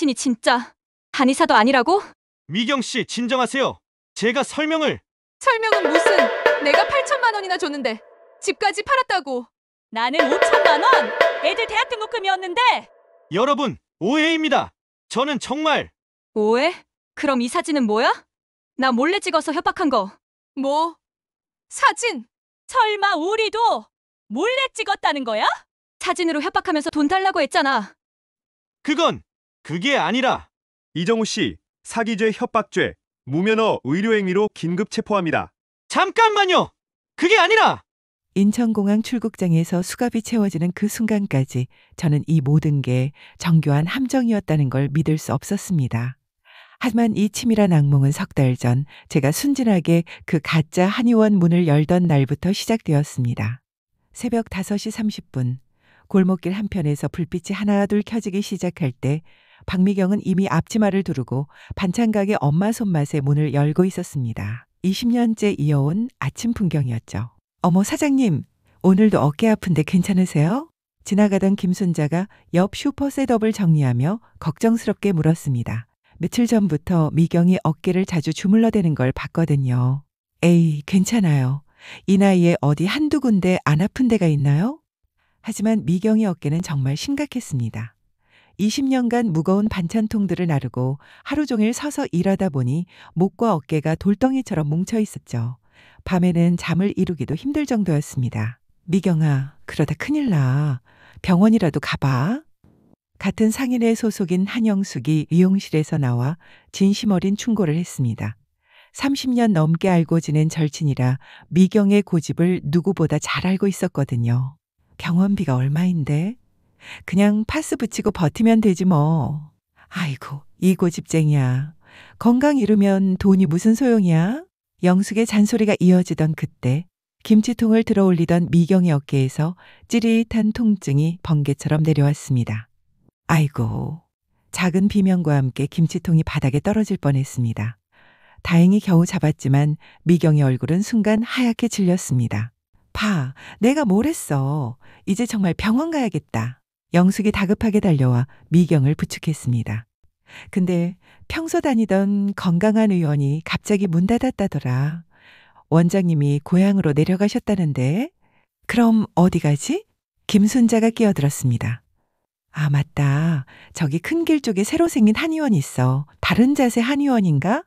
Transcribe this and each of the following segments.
당신이 진짜 한의사도 아니라고? 미경 씨, 진정하세요. 제가 설명을. 설명은 무슨? 내가 8천만 원이나 줬는데 집까지 팔았다고. 나는 5천만 원! 애들 대학 등록금이었는데! 여러분, 오해입니다. 저는 정말. 오해? 그럼 이 사진은 뭐야? 나 몰래 찍어서 협박한 거. 뭐? 사진? 설마 우리도 몰래 찍었다는 거야? 사진으로 협박하면서 돈 달라고 했잖아. 그게 아니라. 이정우 씨, 사기죄, 협박죄, 무면허 의료행위로 긴급 체포합니다. 잠깐만요. 그게 아니라. 인천공항 출국장에서 수갑이 채워지는 그 순간까지 저는 이 모든 게 정교한 함정이었다는 걸 믿을 수 없었습니다. 하지만 이 치밀한 악몽은 석 달 전 제가 순진하게 그 가짜 한의원 문을 열던 날부터 시작되었습니다. 새벽 5시 30분 골목길 한편에서 불빛이 하나둘 켜지기 시작할 때 박미경은 이미 앞치마를 두르고 반찬가게 엄마 손맛에 문을 열고 있었습니다. 20년째 이어온 아침 풍경이었죠. 어머 사장님, 오늘도 어깨 아픈데 괜찮으세요? 지나가던 김순자가 옆 슈퍼 셋업을 정리하며 걱정스럽게 물었습니다. 며칠 전부터 미경이 어깨를 자주 주물러대는 걸 봤거든요. 에이, 괜찮아요. 이 나이에 어디 한두 군데 안 아픈 데가 있나요? 하지만 미경의 어깨는 정말 심각했습니다. 20년간 무거운 반찬통들을 나르고 하루 종일 서서 일하다 보니 목과 어깨가 돌덩이처럼 뭉쳐 있었죠. 밤에는 잠을 이루기도 힘들 정도였습니다. 미경아, 그러다 큰일 나. 병원이라도 가봐. 같은 상인회 소속인 한영숙이 미용실에서 나와 진심 어린 충고를 했습니다. 30년 넘게 알고 지낸 절친이라 미경의 고집을 누구보다 잘 알고 있었거든요. 병원비가 얼마인데? 그냥 파스 붙이고 버티면 되지 뭐. 아이고, 이 고집쟁이야. 건강 잃으면 돈이 무슨 소용이야? 영숙의 잔소리가 이어지던 그때 김치통을 들어 올리던 미경의 어깨에서 찌릿한 통증이 번개처럼 내려왔습니다. 아이고, 작은 비명과 함께 김치통이 바닥에 떨어질 뻔했습니다. 다행히 겨우 잡았지만 미경의 얼굴은 순간 하얗게 질렸습니다. 봐, 내가 뭘 했어. 이제 정말 병원 가야겠다. 영숙이 다급하게 달려와 미경을 부축했습니다. 근데 평소 다니던 건강한 의원이 갑자기 문 닫았다더라. 원장님이 고향으로 내려가셨다는데. 그럼 어디 가지? 김순자가 끼어들었습니다. 아, 맞다. 저기 큰 길 쪽에 새로 생긴 한의원 있어. 바른자세 한의원인가?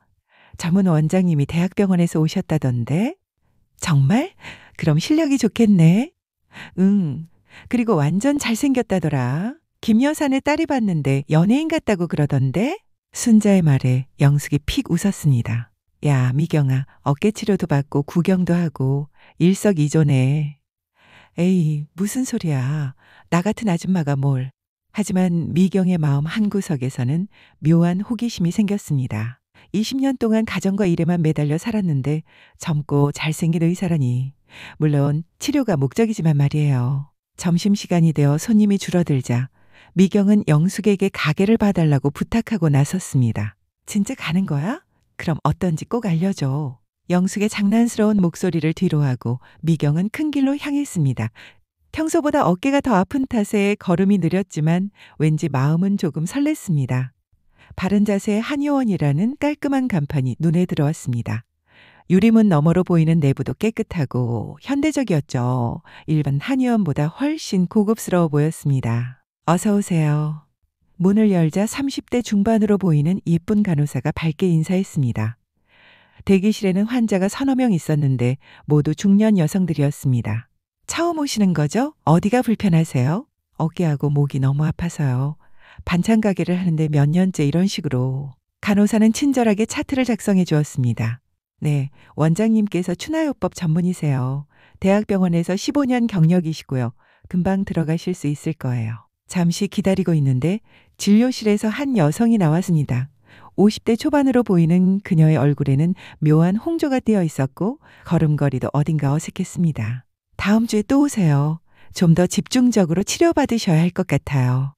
전문 원장님이 대학병원에서 오셨다던데. 정말? 그럼 실력이 좋겠네. 응. 그리고 완전 잘생겼다더라. 김 여사네 딸이 봤는데 연예인 같다고 그러던데. 순자의 말에 영숙이 픽 웃었습니다. 야, 미경아, 어깨 치료도 받고 구경도 하고 일석이조네. 에이, 무슨 소리야. 나 같은 아줌마가 뭘. 하지만 미경의 마음 한구석에서는 묘한 호기심이 생겼습니다. 20년 동안 가정과 일에만 매달려 살았는데 젊고 잘생긴 의사라니. 물론 치료가 목적이지만 말이에요. 점심시간이 되어 손님이 줄어들자 미경은 영숙에게 가게를 봐달라고 부탁하고 나섰습니다. 진짜 가는 거야? 그럼 어떤지 꼭 알려줘. 영숙의 장난스러운 목소리를 뒤로하고 미경은 큰 길로 향했습니다. 평소보다 어깨가 더 아픈 탓에 걸음이 느렸지만 왠지 마음은 조금 설렜습니다. 바른자세 한의원이라는 깔끔한 간판이 눈에 들어왔습니다. 유리문 너머로 보이는 내부도 깨끗하고 현대적이었죠. 일반 한의원보다 훨씬 고급스러워 보였습니다. 어서 오세요. 문을 열자 30대 중반으로 보이는 예쁜 간호사가 밝게 인사했습니다. 대기실에는 환자가 서너 명 있었는데 모두 중년 여성들이었습니다. 처음 오시는 거죠? 어디가 불편하세요? 어깨하고 목이 너무 아파서요. 반찬 가게를 하는데 몇 년째 이런 식으로. 간호사는 친절하게 차트를 작성해 주었습니다. 네, 원장님께서 추나요법 전문이세요. 대학병원에서 15년 경력이시고요. 금방 들어가실 수 있을 거예요. 잠시 기다리고 있는데 진료실에서 한 여성이 나왔습니다. 50대 초반으로 보이는 그녀의 얼굴에는 묘한 홍조가 띄어 있었고 걸음걸이도 어딘가 어색했습니다. 다음 주에 또 오세요. 좀 더 집중적으로 치료받으셔야 할 것 같아요.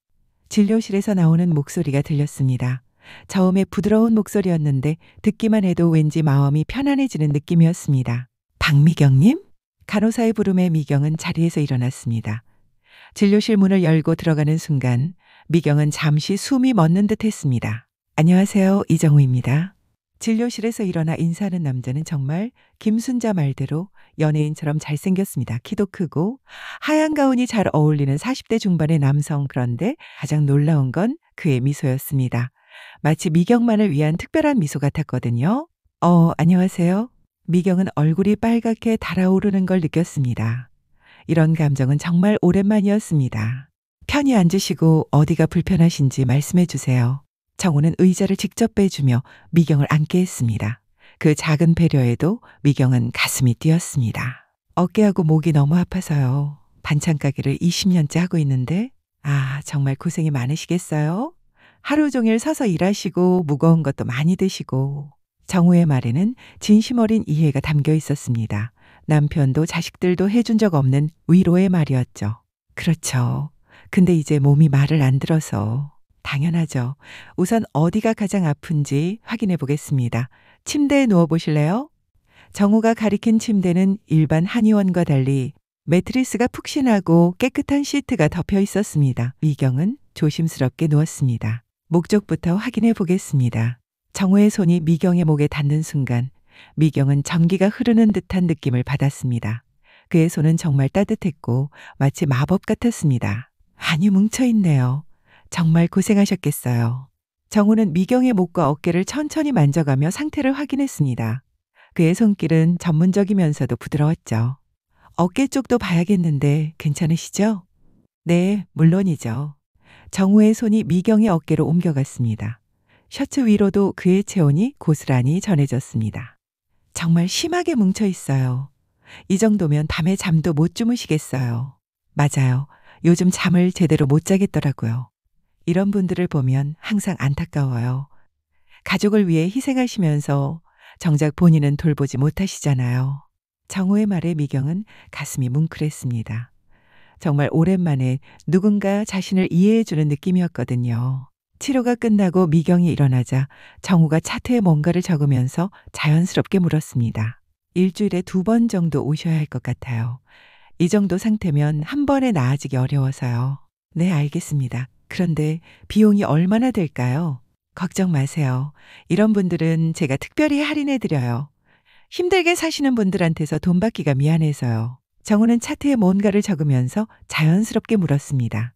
진료실에서 나오는 목소리가 들렸습니다. 처음에 부드러운 목소리였는데 듣기만 해도 왠지 마음이 편안해지는 느낌이었습니다. 박미경님? 간호사의 부름에 미경은 자리에서 일어났습니다. 진료실 문을 열고 들어가는 순간 미경은 잠시 숨이 멎는 듯 했습니다. 안녕하세요. 이정우입니다. 진료실에서 일어나 인사하는 남자는 정말 김순자 말대로 연예인처럼 잘생겼습니다. 키도 크고 하얀 가운이 잘 어울리는 40대 중반의 남성. 그런데 가장 놀라운 건 그의 미소였습니다. 마치 미경만을 위한 특별한 미소 같았거든요. 안녕하세요. 미경은 얼굴이 빨갛게 달아오르는 걸 느꼈습니다. 이런 감정은 정말 오랜만이었습니다. 편히 앉으시고 어디가 불편하신지 말씀해 주세요. 정우는 의자를 직접 빼주며 미경을 앉게 했습니다. 그 작은 배려에도 미경은 가슴이 뛰었습니다. 어깨하고 목이 너무 아파서요. 반찬 가게를 20년째 하고 있는데 정말 고생이 많으시겠어요? 하루 종일 서서 일하시고 무거운 것도 많이 드시고. 정우의 말에는 진심 어린 이해가 담겨 있었습니다. 남편도 자식들도 해준 적 없는 위로의 말이었죠. 그렇죠. 근데 이제 몸이 말을 안 들어서. 당연하죠. 우선 어디가 가장 아픈지 확인해 보겠습니다. 침대에 누워 보실래요? 정우가 가리킨 침대는 일반 한의원과 달리 매트리스가 푹신하고 깨끗한 시트가 덮여 있었습니다. 미경은 조심스럽게 누웠습니다. 목쪽부터 확인해 보겠습니다. 정우의 손이 미경의 목에 닿는 순간 미경은 전기가 흐르는 듯한 느낌을 받았습니다. 그의 손은 정말 따뜻했고 마치 마법 같았습니다. 많이 뭉쳐있네요. 정말 고생하셨겠어요. 정우는 미경의 목과 어깨를 천천히 만져가며 상태를 확인했습니다. 그의 손길은 전문적이면서도 부드러웠죠. 어깨 쪽도 봐야겠는데 괜찮으시죠? 네, 물론이죠. 정우의 손이 미경의 어깨로 옮겨갔습니다. 셔츠 위로도 그의 체온이 고스란히 전해졌습니다. 정말 심하게 뭉쳐 있어요. 이 정도면 밤에 잠도 못 주무시겠어요. 맞아요. 요즘 잠을 제대로 못 자겠더라고요. 이런 분들을 보면 항상 안타까워요. 가족을 위해 희생하시면서 정작 본인은 돌보지 못하시잖아요. 정우의 말에 미경은 가슴이 뭉클했습니다. 정말 오랜만에 누군가 자신을 이해해주는 느낌이었거든요. 치료가 끝나고 미경이 일어나자 정우가 차트에 뭔가를 적으면서 자연스럽게 물었습니다. 일주일에 2번 정도 오셔야 할 것 같아요. 이 정도 상태면 한 번에 나아지기 어려워서요. 네, 알겠습니다. 그런데 비용이 얼마나 될까요? 걱정 마세요. 이런 분들은 제가 특별히 할인해드려요. 힘들게 사시는 분들한테서 돈 받기가 미안해서요. 정우는 차트에 뭔가를 적으면서 자연스럽게 물었습니다.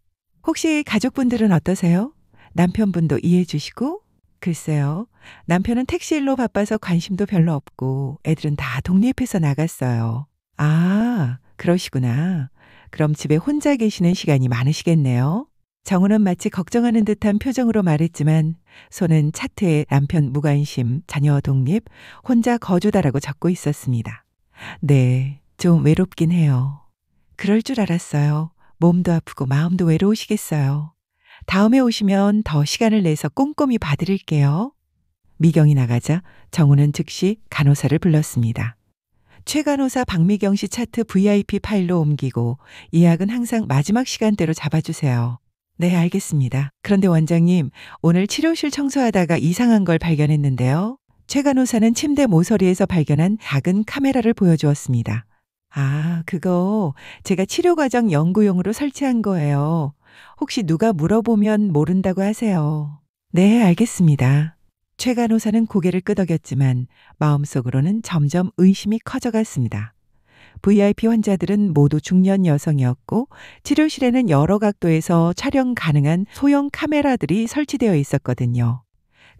혹시 가족분들은 어떠세요? 남편분도 이해해 주시고? 글쎄요. 남편은 택시 일로 바빠서 관심도 별로 없고 애들은 다 독립해서 나갔어요. 그러시구나. 그럼 집에 혼자 계시는 시간이 많으시겠네요. 정우는 마치 걱정하는 듯한 표정으로 말했지만 손은 차트에 남편 무관심, 자녀 독립, 혼자 거주다라고 적고 있었습니다. 네, 좀 외롭긴 해요. 그럴 줄 알았어요. 몸도 아프고 마음도 외로우시겠어요. 다음에 오시면 더 시간을 내서 꼼꼼히 봐드릴게요. 미경이 나가자 정우는 즉시 간호사를 불렀습니다. 최 간호사 박미경 씨 차트 VIP 파일로 옮기고 예약은 항상 마지막 시간대로 잡아주세요. 네, 알겠습니다. 그런데 원장님, 오늘 치료실 청소하다가 이상한 걸 발견했는데요. 최 간호사는 침대 모서리에서 발견한 작은 카메라를 보여주었습니다. 그거 제가 치료 과정 연구용으로 설치한 거예요. 혹시 누가 물어보면 모른다고 하세요. 네, 알겠습니다. 최 간호사는 고개를 끄덕였지만 마음속으로는 점점 의심이 커져갔습니다. VIP 환자들은 모두 중년 여성이었고 치료실에는 여러 각도에서 촬영 가능한 소형 카메라들이 설치되어 있었거든요.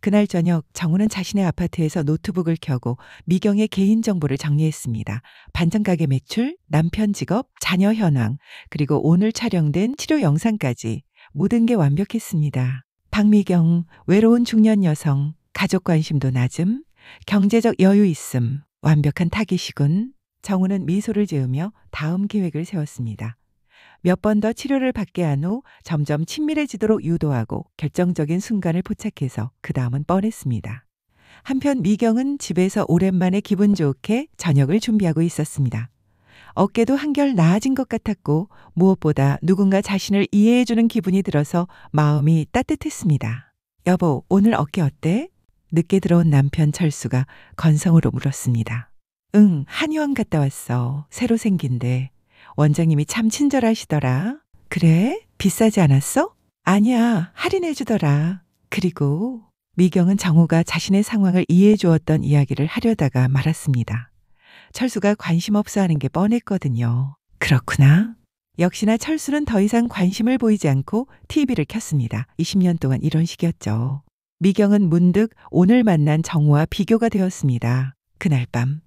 그날 저녁 정우는 자신의 아파트에서 노트북을 켜고 미경의 개인정보를 정리했습니다. 반찬 가게 매출, 남편 직업, 자녀 현황, 그리고 오늘 촬영된 치료 영상까지 모든 게 완벽했습니다. 박미경, 외로운 중년 여성, 가족 관심도 낮음, 경제적 여유 있음, 완벽한 타깃이군. 정우는 미소를 지으며 다음 계획을 세웠습니다. 몇 번 더 치료를 받게 한 후 점점 친밀해지도록 유도하고 결정적인 순간을 포착해서 그 다음은 뻔했습니다. 한편 미경은 집에서 오랜만에 기분 좋게 저녁을 준비하고 있었습니다. 어깨도 한결 나아진 것 같았고 무엇보다 누군가 자신을 이해해주는 기분이 들어서 마음이 따뜻했습니다. 여보, 오늘 어깨 어때? 늦게 들어온 남편 철수가 건성으로 물었습니다. 응, 한의원 갔다 왔어. 새로 생긴데. 원장님이 참 친절하시더라. 그래? 비싸지 않았어? 아니야, 할인해 주더라. 그리고 미경은 정우가 자신의 상황을 이해해 주었던 이야기를 하려다가 말았습니다. 철수가 관심 없어 하는 게 뻔했거든요. 그렇구나. 역시나 철수는 더 이상 관심을 보이지 않고 TV를 켰습니다. 20년 동안 이런 식이었죠. 미경은 문득 오늘 만난 정우와 비교가 되었습니다. 그날 밤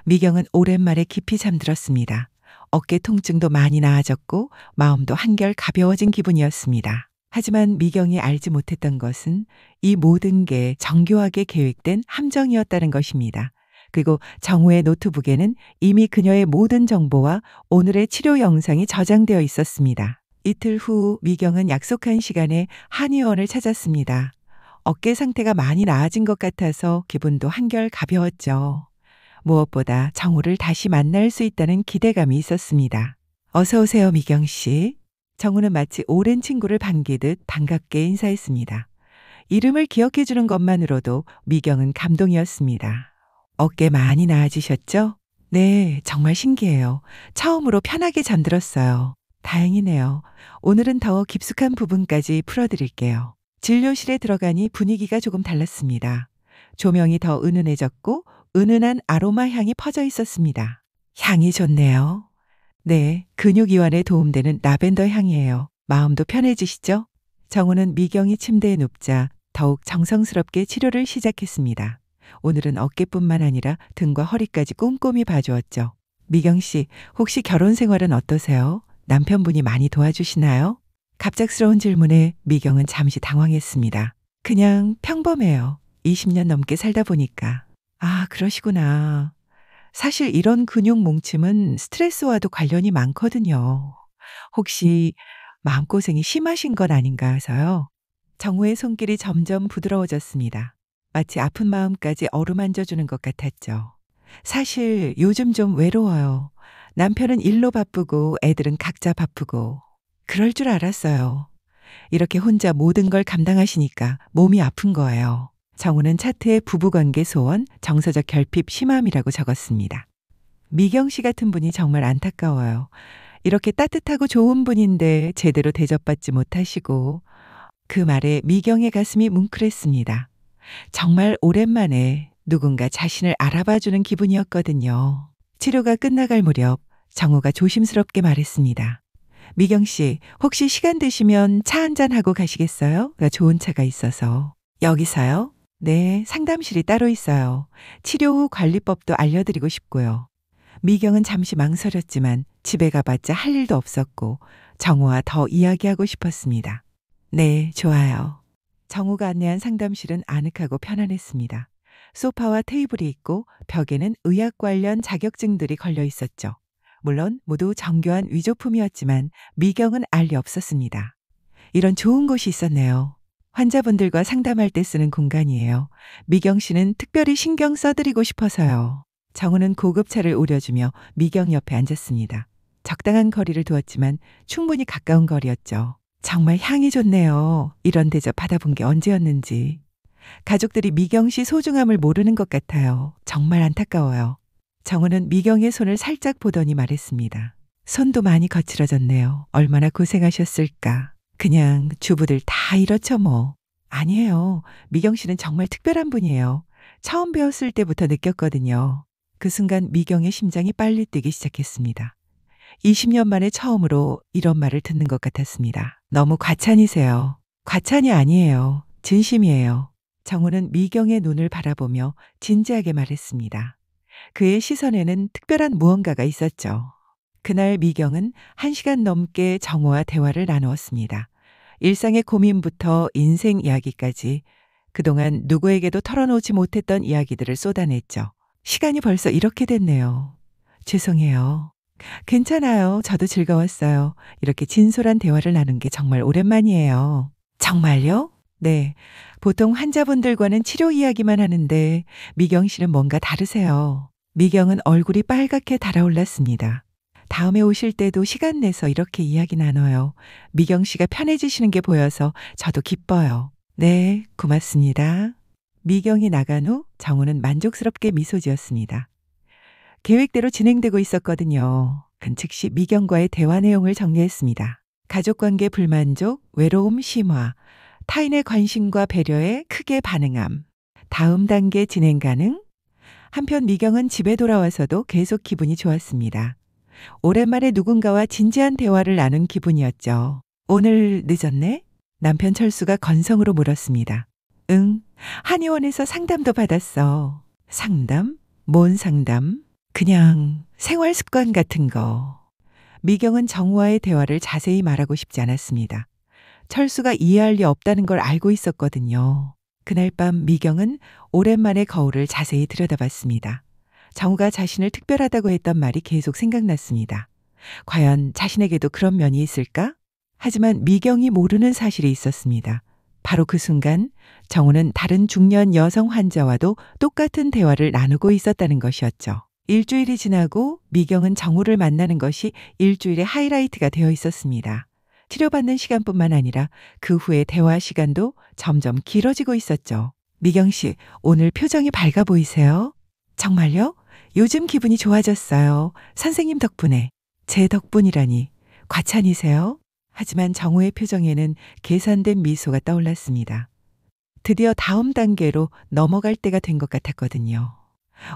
미경은 오랜만에 깊이 잠들었습니다. 어깨 통증도 많이 나아졌고 마음도 한결 가벼워진 기분이었습니다. 하지만 미경이 알지 못했던 것은 이 모든 게 정교하게 계획된 함정이었다는 것입니다. 그리고 정우의 노트북에는 이미 그녀의 모든 정보와 오늘의 치료 영상이 저장되어 있었습니다. 이틀 후 미경은 약속한 시간에 한의원을 찾았습니다. 어깨 상태가 많이 나아진 것 같아서 기분도 한결 가벼웠죠. 무엇보다 정우를 다시 만날 수 있다는 기대감이 있었습니다. 어서 오세요, 미경 씨. 정우는 마치 오랜 친구를 반기듯 반갑게 인사했습니다. 이름을 기억해 주는 것만으로도 미경은 감동이었습니다. 어깨 많이 나아지셨죠? 네, 정말 신기해요. 처음으로 편하게 잠들었어요. 다행이네요. 오늘은 더 깊숙한 부분까지 풀어드릴게요. 진료실에 들어가니 분위기가 조금 달랐습니다. 조명이 더 은은해졌고 은은한 아로마 향이 퍼져 있었습니다. 향이 좋네요. 네, 근육 이완에 도움되는 라벤더 향이에요. 마음도 편해지시죠? 정우는 미경이 침대에 눕자 더욱 정성스럽게 치료를 시작했습니다. 오늘은 어깨뿐만 아니라 등과 허리까지 꼼꼼히 봐주었죠. 미경 씨, 혹시 결혼 생활은 어떠세요? 남편분이 많이 도와주시나요? 갑작스러운 질문에 미경은 잠시 당황했습니다. 그냥 평범해요. 20년 넘게 살다 보니까. 아, 그러시구나. 사실 이런 근육 뭉침은 스트레스와도 관련이 많거든요. 혹시 마음고생이 심하신 건 아닌가 해서요. 정우의 손길이 점점 부드러워졌습니다. 마치 아픈 마음까지 어루만져주는 것 같았죠. 사실 요즘 좀 외로워요. 남편은 일로 바쁘고 애들은 각자 바쁘고. 그럴 줄 알았어요. 이렇게 혼자 모든 걸 감당하시니까 몸이 아픈 거예요. 정우는 차트에 부부관계 소원, 정서적 결핍 심함이라고 적었습니다. 미경 씨 같은 분이 정말 안타까워요. 이렇게 따뜻하고 좋은 분인데 제대로 대접받지 못하시고. 그 말에 미경의 가슴이 뭉클했습니다. 정말 오랜만에 누군가 자신을 알아봐주는 기분이었거든요. 치료가 끝나갈 무렵 정우가 조심스럽게 말했습니다. 미경 씨, 혹시 시간 되시면 차 한잔 하고 가시겠어요? 좋은 차가 있어서. 여기서요? 네, 상담실이 따로 있어요. 치료 후 관리법도 알려드리고 싶고요. 미경은 잠시 망설였지만 집에 가봤자 할 일도 없었고 정우와 더 이야기하고 싶었습니다. 네, 좋아요. 정우가 안내한 상담실은 아늑하고 편안했습니다. 소파와 테이블이 있고 벽에는 의학 관련 자격증들이 걸려 있었죠. 물론 모두 정교한 위조품이었지만 미경은 알 리 없었습니다. 이런 좋은 곳이 있었네요. 환자분들과 상담할 때 쓰는 공간이에요. 미경 씨는 특별히 신경 써드리고 싶어서요. 정우는 고급차를 우려주며 미경 옆에 앉았습니다. 적당한 거리를 두었지만 충분히 가까운 거리였죠. 정말 향이 좋네요. 이런 대접 받아본 게 언제였는지. 가족들이 미경 씨 소중함을 모르는 것 같아요. 정말 안타까워요. 정우는 미경의 손을 살짝 보더니 말했습니다. 손도 많이 거칠어졌네요. 얼마나 고생하셨을까. 그냥 주부들 다 이렇죠 뭐. 아니에요. 미경 씨는 정말 특별한 분이에요. 처음 배웠을 때부터 느꼈거든요. 그 순간 미경의 심장이 빨리 뛰기 시작했습니다. 20년 만에 처음으로 이런 말을 듣는 것 같았습니다. 너무 과찬이세요. 과찬이 아니에요. 진심이에요. 정우는 미경의 눈을 바라보며 진지하게 말했습니다. 그의 시선에는 특별한 무언가가 있었죠. 그날 미경은 1시간 넘게 정우와 대화를 나누었습니다. 일상의 고민부터 인생 이야기까지 그동안 누구에게도 털어놓지 못했던 이야기들을 쏟아냈죠. 시간이 벌써 이렇게 됐네요. 죄송해요. 괜찮아요. 저도 즐거웠어요. 이렇게 진솔한 대화를 나눈 게 정말 오랜만이에요. 정말요? 네. 보통 환자분들과는 치료 이야기만 하는데 미경 씨는 뭔가 다르세요. 미경은 얼굴이 빨갛게 달아올랐습니다. 다음에 오실 때도 시간 내서 이렇게 이야기 나눠요. 미경 씨가 편해지시는 게 보여서 저도 기뻐요. 네, 고맙습니다. 미경이 나간 후 정우는 만족스럽게 미소 지었습니다. 계획대로 진행되고 있었거든요. 즉시 미경과의 대화 내용을 정리했습니다. 가족관계 불만족, 외로움 심화, 타인의 관심과 배려에 크게 반응함. 다음 단계 진행 가능? 한편 미경은 집에 돌아와서도 계속 기분이 좋았습니다. 오랜만에 누군가와 진지한 대화를 나눈 기분이었죠. 오늘 늦었네? 남편 철수가 건성으로 물었습니다. 응, 한의원에서 상담도 받았어. 상담? 뭔 상담? 그냥 생활 습관 같은 거. 미경은 정우와의 대화를 자세히 말하고 싶지 않았습니다. 철수가 이해할 리 없다는 걸 알고 있었거든요. 그날 밤 미경은 오랜만에 거울을 자세히 들여다봤습니다. 정우가 자신을 특별하다고 했던 말이 계속 생각났습니다. 과연 자신에게도 그런 면이 있을까? 하지만 미경이 모르는 사실이 있었습니다. 바로 그 순간 정우는 다른 중년 여성 환자와도 똑같은 대화를 나누고 있었다는 것이었죠. 일주일이 지나고 미경은 정우를 만나는 것이 일주일의 하이라이트가 되어 있었습니다. 치료받는 시간뿐만 아니라 그 후의 대화 시간도 점점 길어지고 있었죠. 미경 씨, 오늘 표정이 밝아 보이세요? 정말요? 요즘 기분이 좋아졌어요. 선생님 덕분에. 제 덕분이라니. 과찬이세요? 하지만 정우의 표정에는 계산된 미소가 떠올랐습니다. 드디어 다음 단계로 넘어갈 때가 된 것 같았거든요.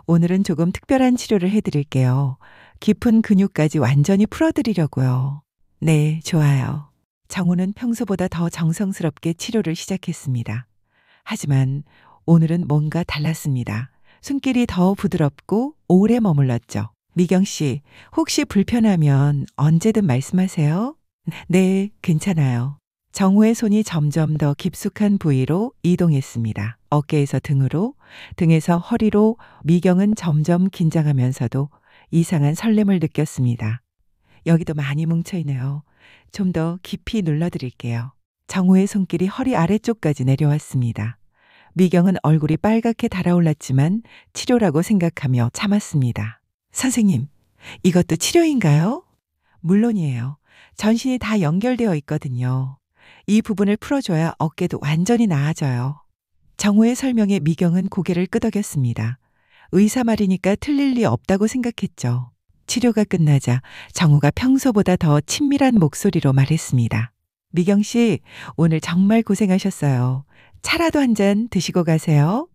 오늘은 조금 특별한 치료를 해드릴게요. 깊은 근육까지 완전히 풀어드리려고요. 네, 좋아요. 정우는 평소보다 더 정성스럽게 치료를 시작했습니다. 하지만 오늘은 뭔가 달랐습니다. 손길이 더 부드럽고 오래 머물렀죠. 미경 씨, 혹시 불편하면 언제든 말씀하세요. 네, 괜찮아요. 정우의 손이 점점 더 깊숙한 부위로 이동했습니다. 어깨에서 등으로, 등에서 허리로. 미경은 점점 긴장하면서도 이상한 설렘을 느꼈습니다. 여기도 많이 뭉쳐있네요. 좀 더 깊이 눌러드릴게요. 정우의 손길이 허리 아래쪽까지 내려왔습니다. 미경은 얼굴이 빨갛게 달아올랐지만 치료라고 생각하며 참았습니다. 선생님, 이것도 치료인가요? 물론이에요. 전신이 다 연결되어 있거든요. 이 부분을 풀어줘야 어깨도 완전히 나아져요. 정우의 설명에 미경은 고개를 끄덕였습니다. 의사 말이니까 틀릴 리 없다고 생각했죠. 치료가 끝나자 정우가 평소보다 더 친밀한 목소리로 말했습니다. 미경 씨, 오늘 정말 고생하셨어요. 차라도 한 잔 드시고 가세요.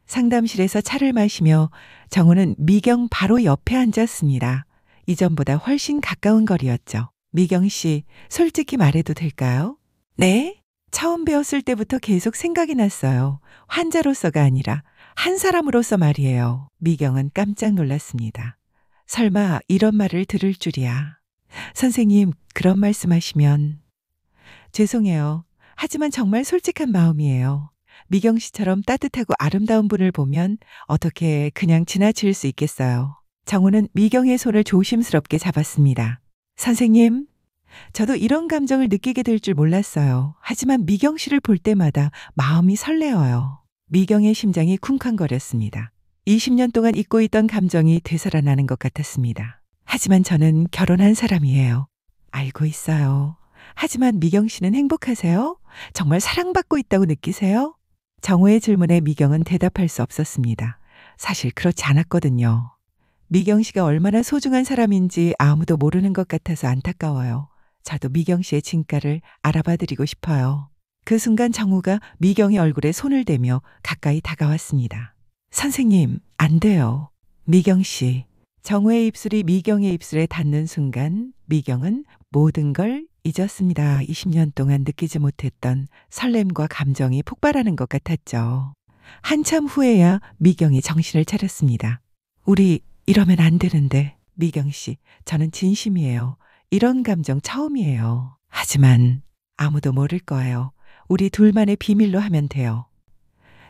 상담실에서 차를 마시며 정우는 미경 바로 옆에 앉았습니다. 이전보다 훨씬 가까운 거리였죠. 미경 씨, 솔직히 말해도 될까요? 네? 처음 배웠을 때부터 계속 생각이 났어요. 환자로서가 아니라 한 사람으로서 말이에요. 미경은 깜짝 놀랐습니다. 설마 이런 말을 들을 줄이야. 선생님, 그런 말씀하시면. 죄송해요. 하지만 정말 솔직한 마음이에요. 미경 씨처럼 따뜻하고 아름다운 분을 보면 어떻게 그냥 지나칠 수 있겠어요. 정우는 미경의 손을 조심스럽게 잡았습니다. 선생님, 저도 이런 감정을 느끼게 될 줄 몰랐어요. 하지만 미경 씨를 볼 때마다 마음이 설레어요. 미경의 심장이 쿵쾅거렸습니다. 20년 동안 잊고 있던 감정이 되살아나는 것 같았습니다. 하지만 저는 결혼한 사람이에요. 알고 있어요. 하지만 미경 씨는 행복하세요? 정말 사랑받고 있다고 느끼세요? 정우의 질문에 미경은 대답할 수 없었습니다. 사실 그렇지 않았거든요. 미경 씨가 얼마나 소중한 사람인지 아무도 모르는 것 같아서 안타까워요. 저도 미경 씨의 진가를 알아봐드리고 싶어요. 그 순간 정우가 미경의 얼굴에 손을 대며 가까이 다가왔습니다. 선생님, 안 돼요. 미경 씨. 정우의 입술이 미경의 입술에 닿는 순간 미경은 모든 걸 잊었습니다. 20년 동안 느끼지 못했던 설렘과 감정이 폭발하는 것 같았죠. 한참 후에야 미경이 정신을 차렸습니다. 우리 이러면 안 되는데. 미경 씨, 저는 진심이에요. 이런 감정 처음이에요. 하지만 아무도 모를 거예요. 우리 둘만의 비밀로 하면 돼요.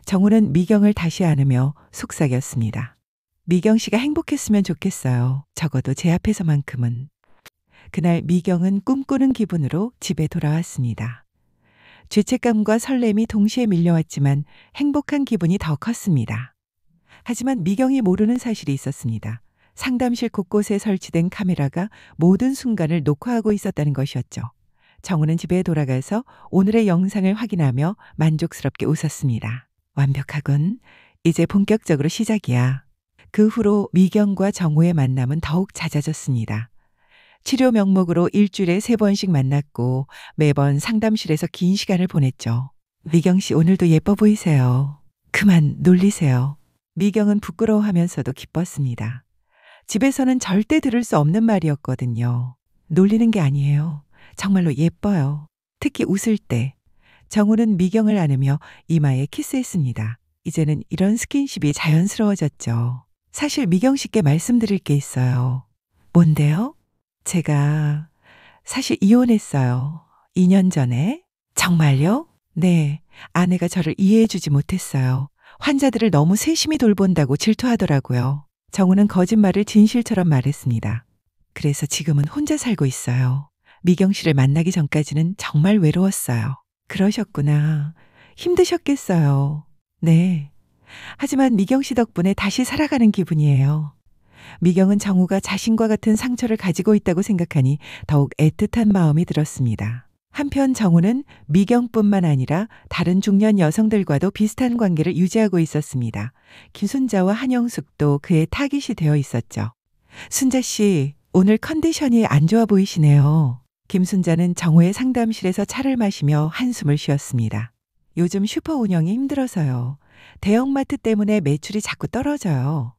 정우는 미경을 다시 안으며 속삭였습니다. 미경 씨가 행복했으면 좋겠어요. 적어도 제 앞에서만큼은. 그날 미경은 꿈꾸는 기분으로 집에 돌아왔습니다. 죄책감과 설렘이 동시에 밀려왔지만 행복한 기분이 더 컸습니다. 하지만 미경이 모르는 사실이 있었습니다. 상담실 곳곳에 설치된 카메라가 모든 순간을 녹화하고 있었다는 것이었죠. 정우는 집에 돌아가서 오늘의 영상을 확인하며 만족스럽게 웃었습니다. 완벽하군. 이제 본격적으로 시작이야. 그 후로 미경과 정우의 만남은 더욱 잦아졌습니다. 치료 명목으로 일주일에 3번씩 만났고 매번 상담실에서 긴 시간을 보냈죠. 미경 씨 오늘도 예뻐 보이세요. 그만 놀리세요. 미경은 부끄러워하면서도 기뻤습니다. 집에서는 절대 들을 수 없는 말이었거든요. 놀리는 게 아니에요. 정말로 예뻐요. 특히 웃을 때. 정우는 미경을 안으며 이마에 키스했습니다. 이제는 이런 스킨십이 자연스러워졌죠. 사실 미경 씨께 말씀드릴 게 있어요. 뭔데요? 제가 사실 이혼했어요. 2년 전에. 정말요? 네. 아내가 저를 이해해주지 못했어요. 환자들을 너무 세심히 돌본다고 질투하더라고요. 정우는 거짓말을 진실처럼 말했습니다. 그래서 지금은 혼자 살고 있어요. 미경 씨를 만나기 전까지는 정말 외로웠어요. 그러셨구나. 힘드셨겠어요. 네. 하지만 미경 씨 덕분에 다시 살아가는 기분이에요. 미경은 정우가 자신과 같은 상처를 가지고 있다고 생각하니 더욱 애틋한 마음이 들었습니다. 한편 정우는 미경뿐만 아니라 다른 중년 여성들과도 비슷한 관계를 유지하고 있었습니다. 김순자와 한영숙도 그의 타깃이 되어 있었죠. 순자 씨, 오늘 컨디션이 안 좋아 보이시네요. 김순자는 정우의 상담실에서 차를 마시며 한숨을 쉬었습니다. 요즘 슈퍼 운영이 힘들어서요. 대형마트 때문에 매출이 자꾸 떨어져요.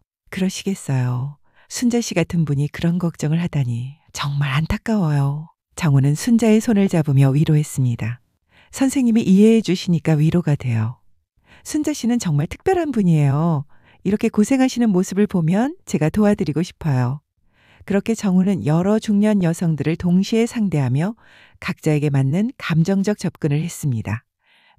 그러시겠어요. 순자 씨 같은 분이 그런 걱정을 하다니 정말 안타까워요. 정우는 순자의 손을 잡으며 위로했습니다. 선생님이 이해해 주시니까 위로가 돼요. 순자 씨는 정말 특별한 분이에요. 이렇게 고생하시는 모습을 보면 제가 도와드리고 싶어요. 그렇게 정우는 여러 중년 여성들을 동시에 상대하며 각자에게 맞는 감정적 접근을 했습니다.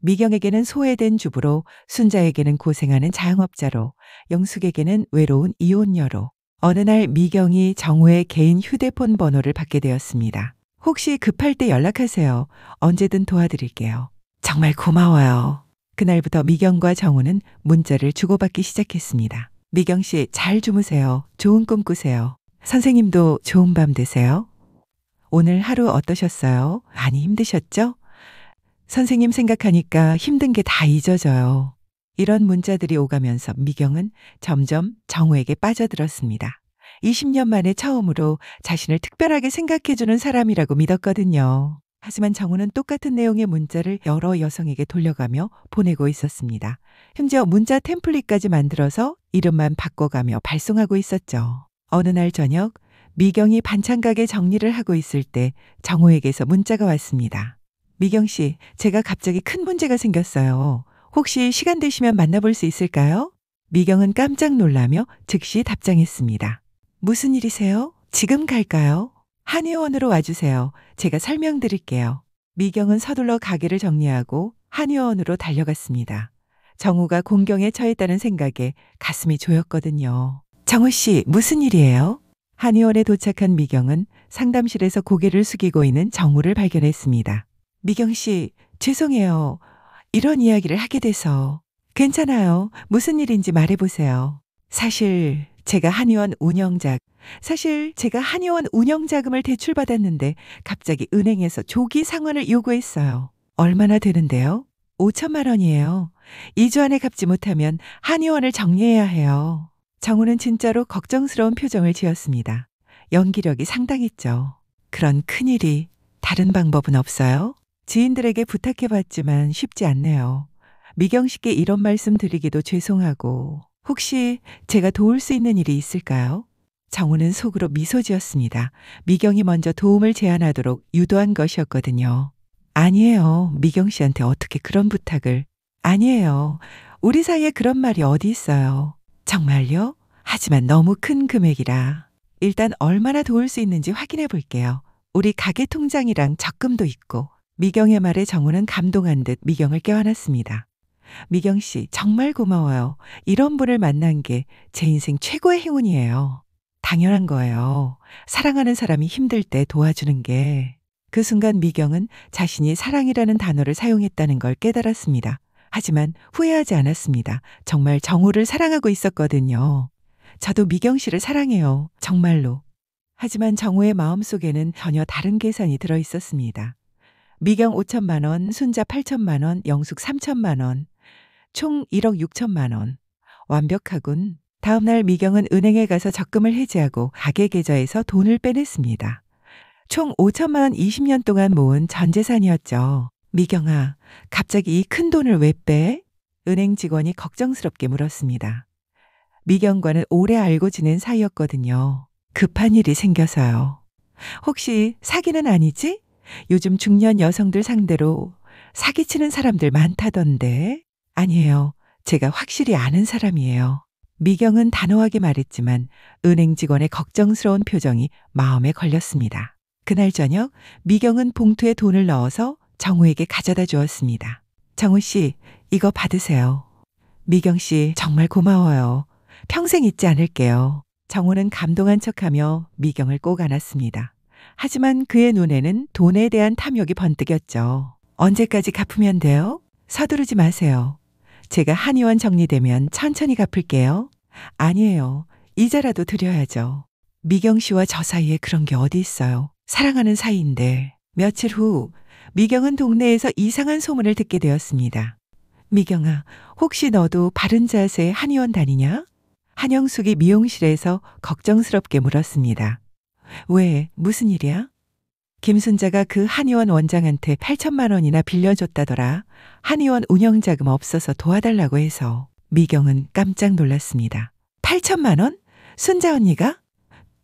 미경에게는 소외된 주부로, 순자에게는 고생하는 자영업자로, 영숙에게는 외로운 이혼녀로. 어느 날 미경이 정우의 개인 휴대폰 번호를 받게 되었습니다. 혹시 급할 때 연락하세요. 언제든 도와드릴게요. 정말 고마워요. 그날부터 미경과 정우는 문자를 주고받기 시작했습니다. 미경 씨 잘 주무세요. 좋은 꿈 꾸세요. 선생님도 좋은 밤 되세요. 오늘 하루 어떠셨어요? 많이 힘드셨죠? 선생님 생각하니까 힘든 게 다 잊어져요. 이런 문자들이 오가면서 미경은 점점 정우에게 빠져들었습니다. 20년 만에 처음으로 자신을 특별하게 생각해주는 사람이라고 믿었거든요. 하지만 정우는 똑같은 내용의 문자를 여러 여성에게 돌려가며 보내고 있었습니다. 심지어 문자 템플릿까지 만들어서 이름만 바꿔가며 발송하고 있었죠. 어느 날 저녁 미경이 반찬 가게 정리를 하고 있을 때 정우에게서 문자가 왔습니다. 미경 씨, 제가 갑자기 큰 문제가 생겼어요. 혹시 시간 되시면 만나볼 수 있을까요? 미경은 깜짝 놀라며 즉시 답장했습니다. 무슨 일이세요? 지금 갈까요? 한의원으로 와주세요. 제가 설명드릴게요. 미경은 서둘러 가게를 정리하고 한의원으로 달려갔습니다. 정우가 공경에 처했다는 생각에 가슴이 조였거든요. 정우 씨, 무슨 일이에요? 한의원에 도착한 미경은 상담실에서 고개를 숙이고 있는 정우를 발견했습니다. 미경 씨, 죄송해요. 이런 이야기를 하게 돼서. 괜찮아요. 무슨 일인지 말해보세요. 사실 제가 한의원 운영자금을 대출받았는데 갑자기 은행에서 조기 상환을 요구했어요. 얼마나 되는데요? 5천만 원이에요. 2주 안에 갚지 못하면 한의원을 정리해야 해요. 정우는 진짜로 걱정스러운 표정을 지었습니다. 연기력이 상당했죠. 그런 큰일이 다른 방법은 없어요? 지인들에게 부탁해봤지만 쉽지 않네요. 미경 씨께 이런 말씀 드리기도 죄송하고 혹시 제가 도울 수 있는 일이 있을까요? 정우는 속으로 미소 지었습니다. 미경이 먼저 도움을 제안하도록 유도한 것이었거든요. 아니에요. 미경 씨한테 어떻게 그런 부탁을. 아니에요. 우리 사이에 그런 말이 어디 있어요. 정말요? 하지만 너무 큰 금액이라. 일단 얼마나 도울 수 있는지 확인해 볼게요. 우리 가게 통장이랑 적금도 있고. 미경의 말에 정우는 감동한 듯 미경을 껴안았습니다. 미경 씨 정말 고마워요. 이런 분을 만난 게 제 인생 최고의 행운이에요. 당연한 거예요. 사랑하는 사람이 힘들 때 도와주는 게. 그 순간 미경은 자신이 사랑이라는 단어를 사용했다는 걸 깨달았습니다. 하지만 후회하지 않았습니다. 정말 정우를 사랑하고 있었거든요. 저도 미경 씨를 사랑해요. 정말로. 하지만 정우의 마음속에는 전혀 다른 계산이 들어 있었습니다. 미경 5천만 원, 순자 8천만 원, 영숙 3천만 원. 총 1억 6천만 원. 완벽하군. 다음 날 미경은 은행에 가서 적금을 해지하고 가게 계좌에서 돈을 빼냈습니다. 총 5천만 원 20년 동안 모은 전 재산이었죠. 미경아, 갑자기 이 큰 돈을 왜 빼? 은행 직원이 걱정스럽게 물었습니다. 미경과는 오래 알고 지낸 사이였거든요. 급한 일이 생겨서요. 혹시 사기는 아니지? 요즘 중년 여성들 상대로 사기치는 사람들 많다던데. 아니에요. 제가 확실히 아는 사람이에요. 미경은 단호하게 말했지만 은행 직원의 걱정스러운 표정이 마음에 걸렸습니다. 그날 저녁 미경은 봉투에 돈을 넣어서 정우에게 가져다 주었습니다. 정우 씨, 이거 받으세요. 미경 씨, 정말 고마워요. 평생 잊지 않을게요. 정우는 감동한 척하며 미경을 꼭 안았습니다. 하지만 그의 눈에는 돈에 대한 탐욕이 번뜩였죠. 언제까지 갚으면 돼요? 서두르지 마세요. 제가 한의원 정리되면 천천히 갚을게요. 아니에요. 이자라도 드려야죠. 미경 씨와 저 사이에 그런 게 어디 있어요. 사랑하는 사이인데. 며칠 후 미경은 동네에서 이상한 소문을 듣게 되었습니다. 미경아, 혹시 너도 바른 자세 한의원 다니냐? 한영숙이 미용실에서 걱정스럽게 물었습니다. 왜? 무슨 일이야? 김순자가 그 한의원 원장한테 8천만 원이나 빌려줬다더라. 한의원 운영자금 없어서 도와달라고 해서. 미경은 깜짝 놀랐습니다. 8천만 원? 순자 언니가?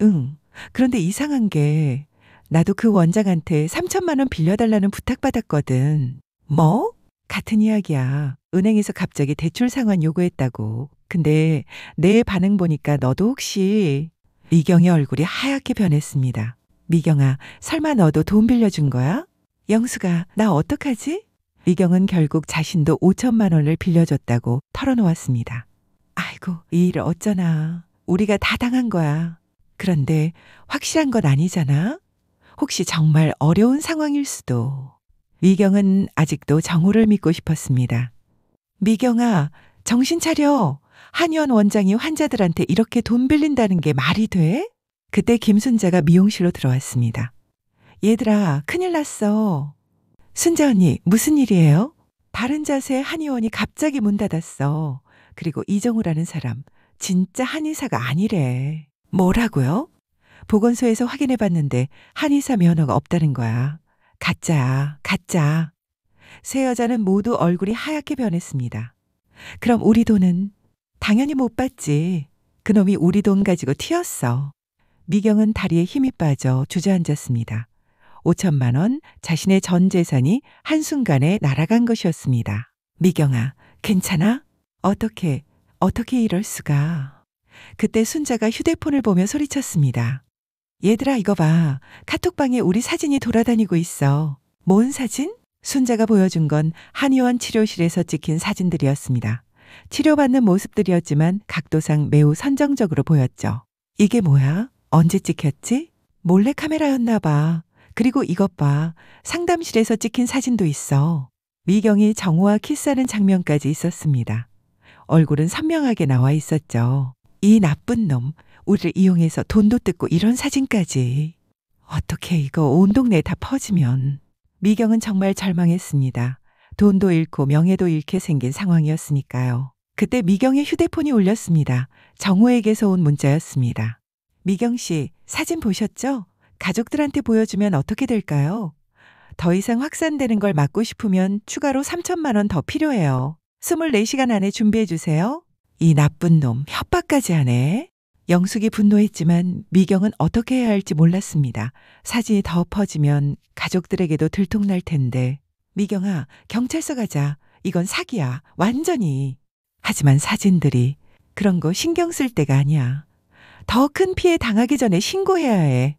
응. 그런데 이상한 게 나도 그 원장한테 3천만 원 빌려달라는 부탁받았거든. 뭐? 같은 이야기야. 은행에서 갑자기 대출 상환 요구했다고. 근데 내 반응 보니까 너도 혹시... 미경의 얼굴이 하얗게 변했습니다. 미경아, 설마 너도 돈 빌려준 거야? 영수가, 나 어떡하지? 미경은 결국 자신도 5천만 원을 빌려줬다고 털어놓았습니다. 아이고, 이 일 어쩌나. 우리가 다 당한 거야. 그런데 확실한 건 아니잖아. 혹시 정말 어려운 상황일 수도. 미경은 아직도 정우를 믿고 싶었습니다. 미경아, 정신 차려. 한의원 원장이 환자들한테 이렇게 돈 빌린다는 게 말이 돼? 그때 김순자가 미용실로 들어왔습니다. 얘들아, 큰일 났어. 순자 언니, 무슨 일이에요? 바른 자세 한의원이 갑자기 문 닫았어. 그리고 이정우라는 사람, 진짜 한의사가 아니래. 뭐라고요? 보건소에서 확인해봤는데 한의사 면허가 없다는 거야. 가짜야, 가짜. 세 여자는 모두 얼굴이 하얗게 변했습니다. 그럼 우리 돈은? 당연히 못 받지. 그놈이 우리 돈 가지고 튀었어. 미경은 다리에 힘이 빠져 주저앉았습니다. 5천만 원, 자신의 전 재산이 한순간에 날아간 것이었습니다. 미경아, 괜찮아? 어떻게 이럴 수가. 그때 순자가 휴대폰을 보며 소리쳤습니다. 얘들아, 이거 봐. 카톡방에 우리 사진이 돌아다니고 있어. 뭔 사진? 순자가 보여준 건 한의원 치료실에서 찍힌 사진들이었습니다. 치료받는 모습들이었지만 각도상 매우 선정적으로 보였죠. 이게 뭐야? 언제 찍혔지? 몰래카메라였나 봐. 그리고 이것 봐. 상담실에서 찍힌 사진도 있어. 미경이 정우와 키스하는 장면까지 있었습니다. 얼굴은 선명하게 나와 있었죠. 이 나쁜 놈, 우리를 이용해서 돈도 뜯고 이런 사진까지. 어떻게 이거 온 동네에 다 퍼지면. 미경은 정말 절망했습니다. 돈도 잃고 명예도 잃게 생긴 상황이었으니까요. 그때 미경의 휴대폰이 울렸습니다. 정우에게서 온 문자였습니다. 미경 씨, 사진 보셨죠? 가족들한테 보여주면 어떻게 될까요? 더 이상 확산되는 걸 막고 싶으면 추가로 3천만 원 더 필요해요. 24시간 안에 준비해 주세요. 이 나쁜 놈 협박까지 하네. 영숙이 분노했지만 미경은 어떻게 해야 할지 몰랐습니다. 사진이 더 퍼지면 가족들에게도 들통날 텐데. 미경아, 경찰서 가자. 이건 사기야. 완전히. 하지만 사진들이 그런 거 신경 쓸 때가 아니야. 더 큰 피해 당하기 전에 신고해야 해.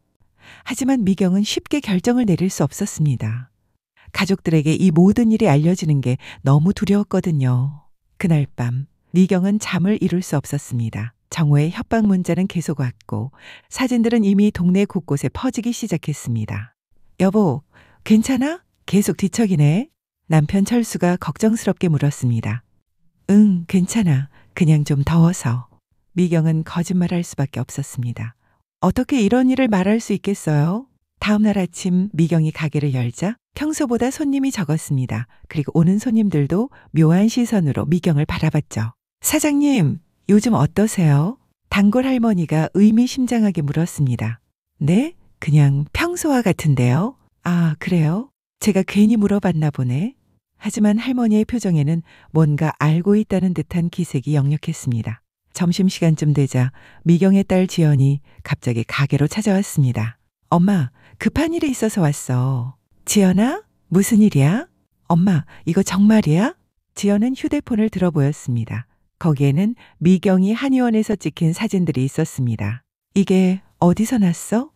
하지만 미경은 쉽게 결정을 내릴 수 없었습니다. 가족들에게 이 모든 일이 알려지는 게 너무 두려웠거든요. 그날 밤 미경은 잠을 이룰 수 없었습니다. 정우의 협박 문자는 계속 왔고 사진들은 이미 동네 곳곳에 퍼지기 시작했습니다. 여보, 괜찮아? 계속 뒤척이네. 남편 철수가 걱정스럽게 물었습니다. 응, 괜찮아. 그냥 좀 더워서. 미경은 거짓말할 수밖에 없었습니다. 어떻게 이런 일을 말할 수 있겠어요? 다음 날 아침 미경이 가게를 열자 평소보다 손님이 적었습니다. 그리고 오는 손님들도 묘한 시선으로 미경을 바라봤죠. 사장님, 요즘 어떠세요? 단골 할머니가 의미심장하게 물었습니다. 네? 그냥 평소 평소와 같은데요. 아, 그래요? 제가 괜히 물어봤나 보네. 하지만 할머니의 표정에는 뭔가 알고 있다는 듯한 기색이 역력했습니다. 점심시간쯤 되자 미경의 딸 지연이 갑자기 가게로 찾아왔습니다. 엄마, 급한 일이 있어서 왔어. 지연아? 무슨 일이야? 엄마, 이거 정말이야? 지연은 휴대폰을 들어 보였습니다. 거기에는 미경이 한의원에서 찍힌 사진들이 있었습니다. 이게 어디서 났어?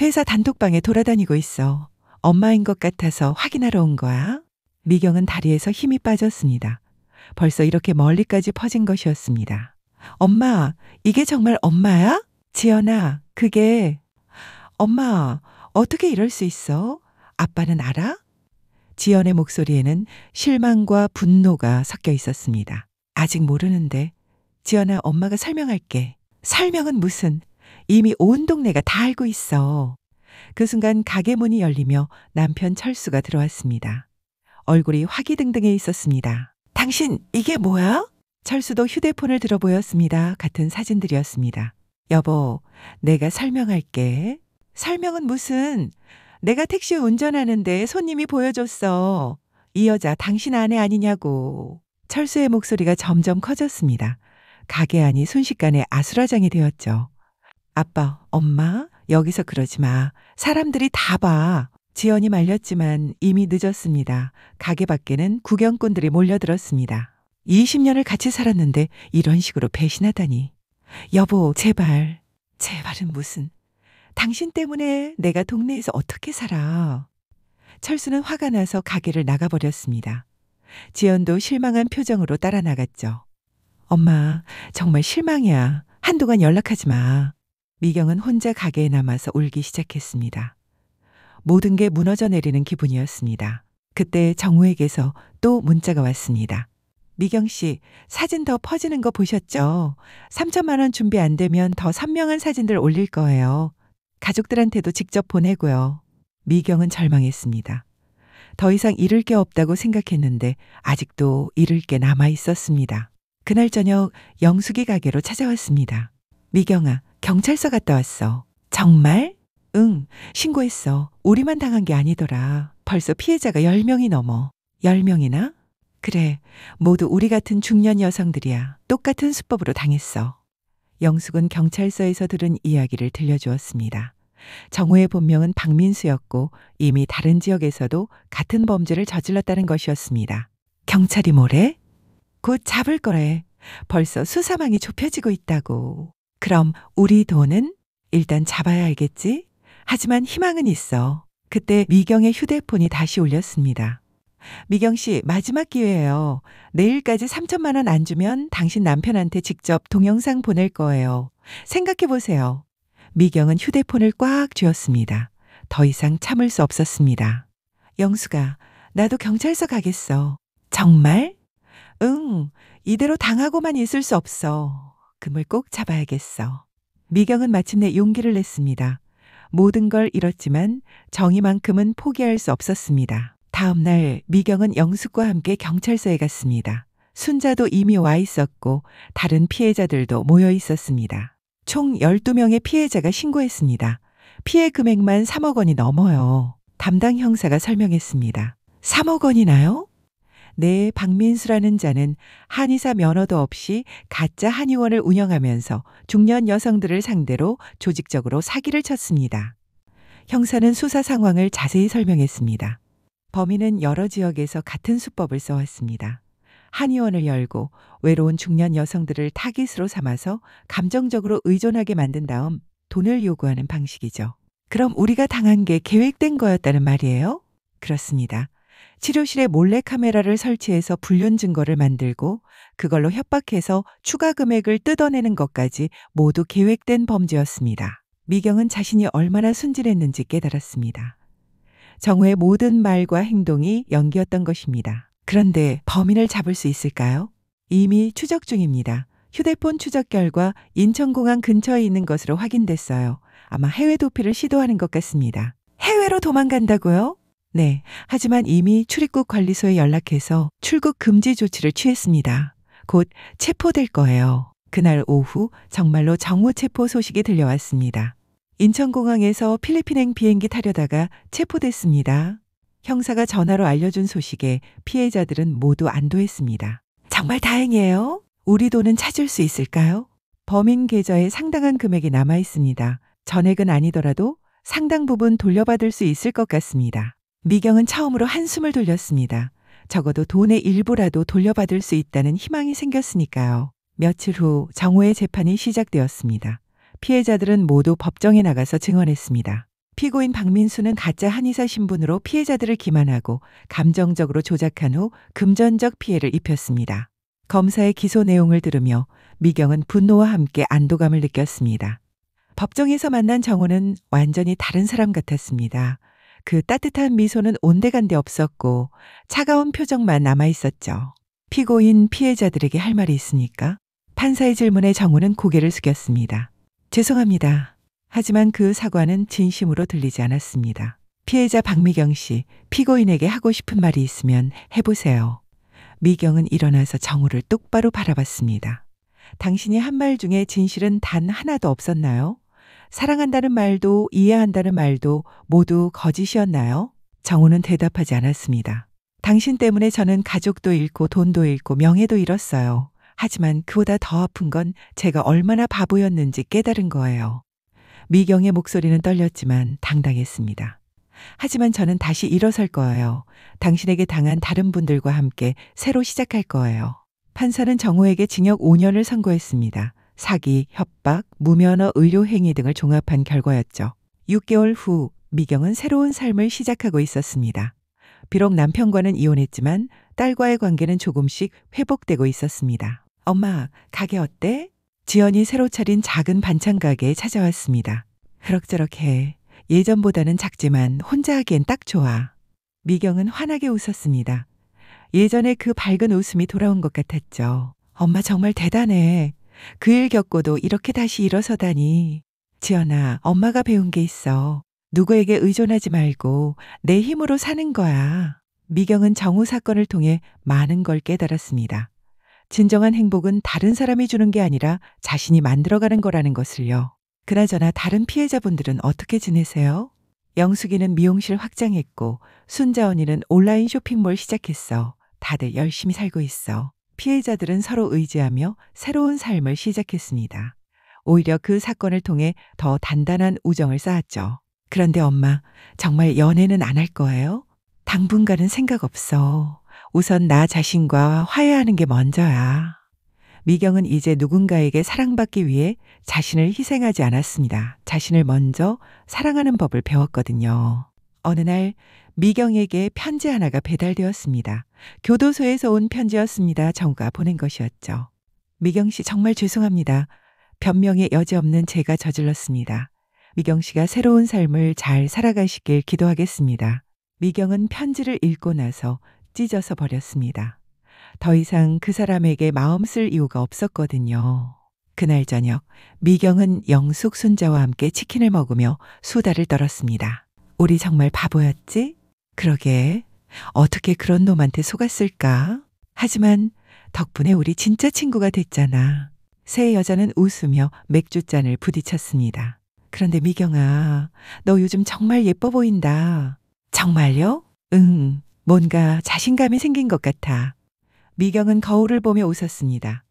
회사 단톡방에 돌아다니고 있어. 엄마인 것 같아서 확인하러 온 거야. 미경은 다리에서 힘이 빠졌습니다. 벌써 이렇게 멀리까지 퍼진 것이었습니다. 엄마, 이게 정말 엄마야? 지연아, 그게... 엄마, 어떻게 이럴 수 있어? 아빠는 알아? 지연의 목소리에는 실망과 분노가 섞여 있었습니다. 아직 모르는데. 지연아, 엄마가 설명할게. 설명은 무슨? 이미 온 동네가 다 알고 있어. 그 순간 가게 문이 열리며 남편 철수가 들어왔습니다. 얼굴이 화기등등해 있었습니다. 당신, 이게 뭐야? 철수도 휴대폰을 들어 보였습니다. 같은 사진들이었습니다. 여보, 내가 설명할게. 설명은 무슨? 내가 택시 운전하는데 손님이 보여줬어. 이 여자 당신 아내 아니냐고. 철수의 목소리가 점점 커졌습니다. 가게 안이 순식간에 아수라장이 되었죠. 아빠, 엄마, 여기서 그러지 마. 사람들이 다 봐. 지연이 말렸지만 이미 늦었습니다. 가게 밖에는 구경꾼들이 몰려들었습니다. 20년을 같이 살았는데 이런 식으로 배신하다니. 여보, 제발. 제발은 무슨. 당신 때문에 내가 동네에서 어떻게 살아. 철수는 화가 나서 가게를 나가버렸습니다. 지연도 실망한 표정으로 따라 나갔죠. 엄마, 정말 실망이야. 한동안 연락하지 마. 미경은 혼자 가게에 남아서 울기 시작했습니다. 모든 게 무너져 내리는 기분이었습니다. 그때 정우에게서 또 문자가 왔습니다. 미경 씨, 사진 더 퍼지는 거 보셨죠? 3천만 원 준비 안 되면 더 선명한 사진들 올릴 거예요. 가족들한테도 직접 보내고요. 미경은 절망했습니다. 더 이상 잃을 게 없다고 생각했는데 아직도 잃을 게 남아 있었습니다. 그날 저녁 영숙이 가게로 찾아왔습니다. 미경아, 경찰서 갔다 왔어. 정말? 응, 신고했어. 우리만 당한 게 아니더라. 벌써 피해자가 10명이 넘어. 10명이나? 그래, 모두 우리 같은 중년 여성들이야. 똑같은 수법으로 당했어. 영숙은 경찰서에서 들은 이야기를 들려주었습니다. 정우의 본명은 박민수였고 이미 다른 지역에서도 같은 범죄를 저질렀다는 것이었습니다. 경찰이 뭐래? 곧 잡을 거래. 벌써 수사망이 좁혀지고 있다고. 그럼 우리 돈은? 일단 잡아야 알겠지? 하지만 희망은 있어. 그때 미경의 휴대폰이 다시 울렸습니다. 미경 씨, 마지막 기회예요. 내일까지 3천만 원 안 주면 당신 남편한테 직접 동영상 보낼 거예요. 생각해 보세요. 미경은 휴대폰을 꽉 쥐었습니다. 더 이상 참을 수 없었습니다. 영수가, 나도 경찰서 가겠어. 정말? 응, 이대로 당하고만 있을 수 없어. 금을 꼭 잡아야겠어. 미경은 마침내 용기를 냈습니다. 모든 걸 잃었지만 정의만큼은 포기할 수 없었습니다. 다음 날 미경은 영숙과 함께 경찰서에 갔습니다. 순자도 이미 와 있었고 다른 피해자들도 모여 있었습니다. 총 12명의 피해자가 신고했습니다. 피해 금액만 3억 원이 넘어요. 담당 형사가 설명했습니다. 3억 원이나요? 네, 박민수라는 자는 한의사 면허도 없이 가짜 한의원을 운영하면서 중년 여성들을 상대로 조직적으로 사기를 쳤습니다. 형사는 수사 상황을 자세히 설명했습니다. 범인은 여러 지역에서 같은 수법을 써왔습니다. 한의원을 열고 외로운 중년 여성들을 타깃으로 삼아서 감정적으로 의존하게 만든 다음 돈을 요구하는 방식이죠. 그럼 우리가 당한 게 계획된 거였다는 말이에요? 그렇습니다. 치료실에 몰래카메라를 설치해서 불륜 증거를 만들고 그걸로 협박해서 추가 금액을 뜯어내는 것까지 모두 계획된 범죄였습니다. 미경은 자신이 얼마나 순진했는지 깨달았습니다. 정우의 모든 말과 행동이 연기였던 것입니다. 그런데 범인을 잡을 수 있을까요? 이미 추적 중입니다. 휴대폰 추적 결과 인천공항 근처에 있는 것으로 확인됐어요. 아마 해외 도피를 시도하는 것 같습니다. 해외로 도망간다고요? 네, 하지만 이미 출입국 관리소에 연락해서 출국 금지 조치를 취했습니다. 곧 체포될 거예요. 그날 오후 정말로 정우 체포 소식이 들려왔습니다. 인천공항에서 필리핀행 비행기 타려다가 체포됐습니다. 형사가 전화로 알려준 소식에 피해자들은 모두 안도했습니다. 정말 다행이에요. 우리 돈은 찾을 수 있을까요? 범인 계좌에 상당한 금액이 남아 있습니다. 전액은 아니더라도 상당 부분 돌려받을 수 있을 것 같습니다. 미경은 처음으로 한숨을 돌렸습니다. 적어도 돈의 일부라도 돌려받을 수 있다는 희망이 생겼으니까요. 며칠 후 정오의 재판이 시작되었습니다. 피해자들은 모두 법정에 나가서 증언했습니다. 피고인 박민수는 가짜 한의사 신분으로 피해자들을 기만하고 감정적으로 조작한 후 금전적 피해를 입혔습니다. 검사의 기소 내용을 들으며 미경은 분노와 함께 안도감을 느꼈습니다. 법정에서 만난 정호는 완전히 다른 사람 같았습니다. 그 따뜻한 미소는 온데간데 없었고 차가운 표정만 남아 있었죠. 피고인 피해자들에게 할 말이 있습니까? 판사의 질문에 정호는 고개를 숙였습니다. 죄송합니다. 하지만 그 사과는 진심으로 들리지 않았습니다. 피해자 박미경 씨, 피고인에게 하고 싶은 말이 있으면 해보세요. 미경은 일어나서 정호를 똑바로 바라봤습니다. 당신이 한 말 중에 진실은 단 하나도 없었나요? 사랑한다는 말도 이해한다는 말도 모두 거짓이었나요? 정호는 대답하지 않았습니다. 당신 때문에 저는 가족도 잃고 돈도 잃고 명예도 잃었어요. 하지만 그보다 더 아픈 건 제가 얼마나 바보였는지 깨달은 거예요. 미경의 목소리는 떨렸지만 당당했습니다. 하지만 저는 다시 일어설 거예요. 당신에게 당한 다른 분들과 함께 새로 시작할 거예요. 판사는 정호에게 징역 5년을 선고했습니다. 사기, 협박, 무면허 의료행위 등을 종합한 결과였죠. 6개월 후 미경은 새로운 삶을 시작하고 있었습니다. 비록 남편과는 이혼했지만 딸과의 관계는 조금씩 회복되고 있었습니다. 엄마, 가게 어때? 지연이 새로 차린 작은 반찬 가게에 찾아왔습니다. 그럭저럭 해. 예전보다는 작지만 혼자 하기엔 딱 좋아. 미경은 환하게 웃었습니다. 예전에 그 밝은 웃음이 돌아온 것 같았죠. 엄마 정말 대단해. 그 일 겪고도 이렇게 다시 일어서다니. 지연아, 엄마가 배운 게 있어. 누구에게 의존하지 말고 내 힘으로 사는 거야. 미경은 정우 사건을 통해 많은 걸 깨달았습니다. 진정한 행복은 다른 사람이 주는 게 아니라 자신이 만들어가는 거라는 것을요. 그나저나 다른 피해자분들은 어떻게 지내세요? 영숙이는 미용실 확장했고 순자 언니는 온라인 쇼핑몰 시작했어. 다들 열심히 살고 있어. 피해자들은 서로 의지하며 새로운 삶을 시작했습니다. 오히려 그 사건을 통해 더 단단한 우정을 쌓았죠. 그런데 엄마, 정말 연애는 안 할 거예요? 당분간은 생각 없어. 우선 나 자신과 화해하는 게 먼저야. 미경은 이제 누군가에게 사랑받기 위해 자신을 희생하지 않았습니다. 자신을 먼저 사랑하는 법을 배웠거든요. 어느 날 미경에게 편지 하나가 배달되었습니다. 교도소에서 온 편지였습니다. 정우가 보낸 것이었죠. 미경 씨 정말 죄송합니다. 변명의 여지 없는 제가 저질렀습니다. 미경 씨가 새로운 삶을 잘 살아가시길 기도하겠습니다. 미경은 편지를 읽고 나서 찢어서 버렸습니다. 더 이상 그 사람에게 마음 쓸 이유가 없었거든요. 그날 저녁 미경은 영숙 순자와 함께 치킨을 먹으며 수다를 떨었습니다. 우리 정말 바보였지? 그러게 어떻게 그런 놈한테 속았을까? 하지만 덕분에 우리 진짜 친구가 됐잖아. 새 여자는 웃으며 맥주잔을 부딪혔습니다. 그런데 미경아, 너 요즘 정말 예뻐 보인다. 정말요? 응, 뭔가 자신감이 생긴 것 같아. 미경은 거울을 보며 웃었습니다.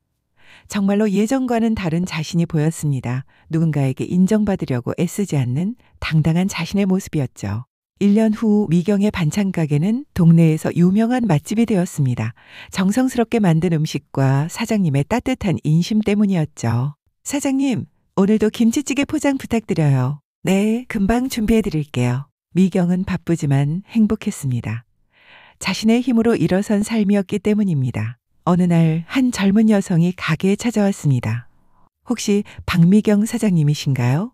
정말로 예전과는 다른 자신이 보였습니다. 누군가에게 인정받으려고 애쓰지 않는 당당한 자신의 모습이었죠. 1년 후 미경의 반찬 가게는 동네에서 유명한 맛집이 되었습니다. 정성스럽게 만든 음식과 사장님의 따뜻한 인심 때문이었죠. 사장님, 오늘도 김치찌개 포장 부탁드려요. 네, 금방 준비해 드릴게요. 미경은 바쁘지만 행복했습니다. 자신의 힘으로 일어선 삶이었기 때문입니다. 어느 날 한 젊은 여성이 가게에 찾아왔습니다. 혹시 박미경 사장님이신가요?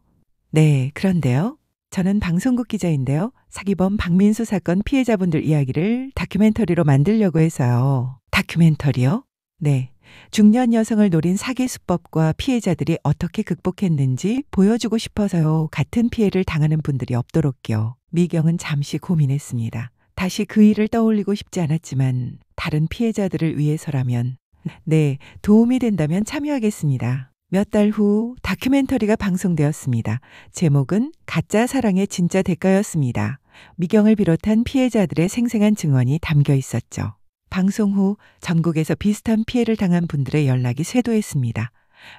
네, 그런데요. 저는 방송국 기자인데요. 사기범 박민수 사건 피해자분들 이야기를 다큐멘터리로 만들려고 해서요. 다큐멘터리요? 네. 중년 여성을 노린 사기 수법과 피해자들이 어떻게 극복했는지 보여주고 싶어서요. 같은 피해를 당하는 분들이 없도록요. 미경은 잠시 고민했습니다. 다시 그 일을 떠올리고 싶지 않았지만 다른 피해자들을 위해서라면, 네, 도움이 된다면 참여하겠습니다. 몇 달 후 다큐멘터리가 방송되었습니다. 제목은 가짜 사랑의 진짜 대가였습니다. 미경을 비롯한 피해자들의 생생한 증언이 담겨 있었죠. 방송 후 전국에서 비슷한 피해를 당한 분들의 연락이 쇄도했습니다.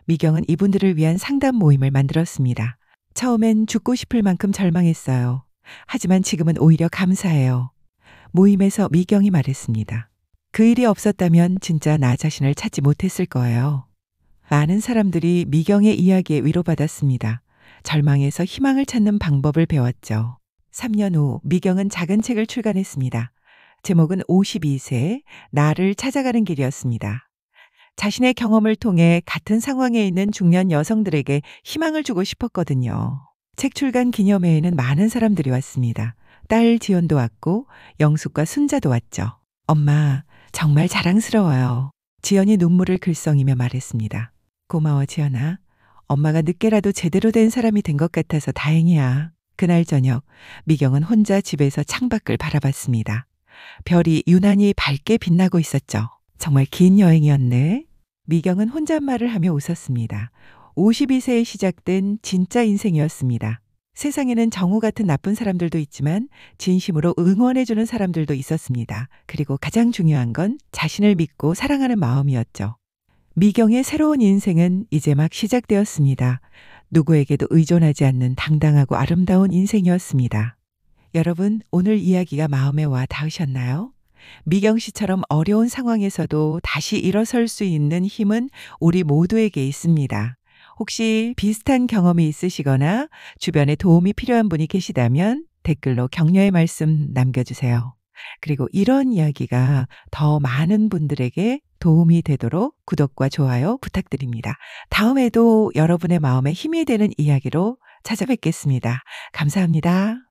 미경은 이분들을 위한 상담 모임을 만들었습니다. 처음엔 죽고 싶을 만큼 절망했어요. 하지만 지금은 오히려 감사해요. 모임에서 미경이 말했습니다. 그 일이 없었다면 진짜 나 자신을 찾지 못했을 거예요. 많은 사람들이 미경의 이야기에 위로받았습니다. 절망에서 희망을 찾는 방법을 배웠죠. 3년 후 미경은 작은 책을 출간했습니다. 제목은 52세, 나를 찾아가는 길이었습니다. 자신의 경험을 통해 같은 상황에 있는 중년 여성들에게 희망을 주고 싶었거든요. 책 출간 기념회에는 많은 사람들이 왔습니다. 딸 지연도 왔고 영숙과 순자도 왔죠. 엄마, 정말 자랑스러워요. 지연이 눈물을 글썽이며 말했습니다. 고마워, 지연아. 엄마가 늦게라도 제대로 된 사람이 된 것 같아서 다행이야. 그날 저녁, 미경은 혼자 집에서 창밖을 바라봤습니다. 별이 유난히 밝게 빛나고 있었죠. 정말 긴 여행이었네. 미경은 혼잣말을 하며 웃었습니다. 52세에 시작된 진짜 인생이었습니다. 세상에는 정우 같은 나쁜 사람들도 있지만 진심으로 응원해주는 사람들도 있었습니다. 그리고 가장 중요한 건 자신을 믿고 사랑하는 마음이었죠. 미경의 새로운 인생은 이제 막 시작되었습니다. 누구에게도 의존하지 않는 당당하고 아름다운 인생이었습니다. 여러분, 오늘 이야기가 마음에 와 닿으셨나요? 미경 씨처럼 어려운 상황에서도 다시 일어설 수 있는 힘은 우리 모두에게 있습니다. 혹시 비슷한 경험이 있으시거나 주변에 도움이 필요한 분이 계시다면 댓글로 격려의 말씀 남겨주세요. 그리고 이런 이야기가 더 많은 분들에게 도움이 되도록 구독과 좋아요 부탁드립니다. 다음에도 여러분의 마음에 힘이 되는 이야기로 찾아뵙겠습니다. 감사합니다.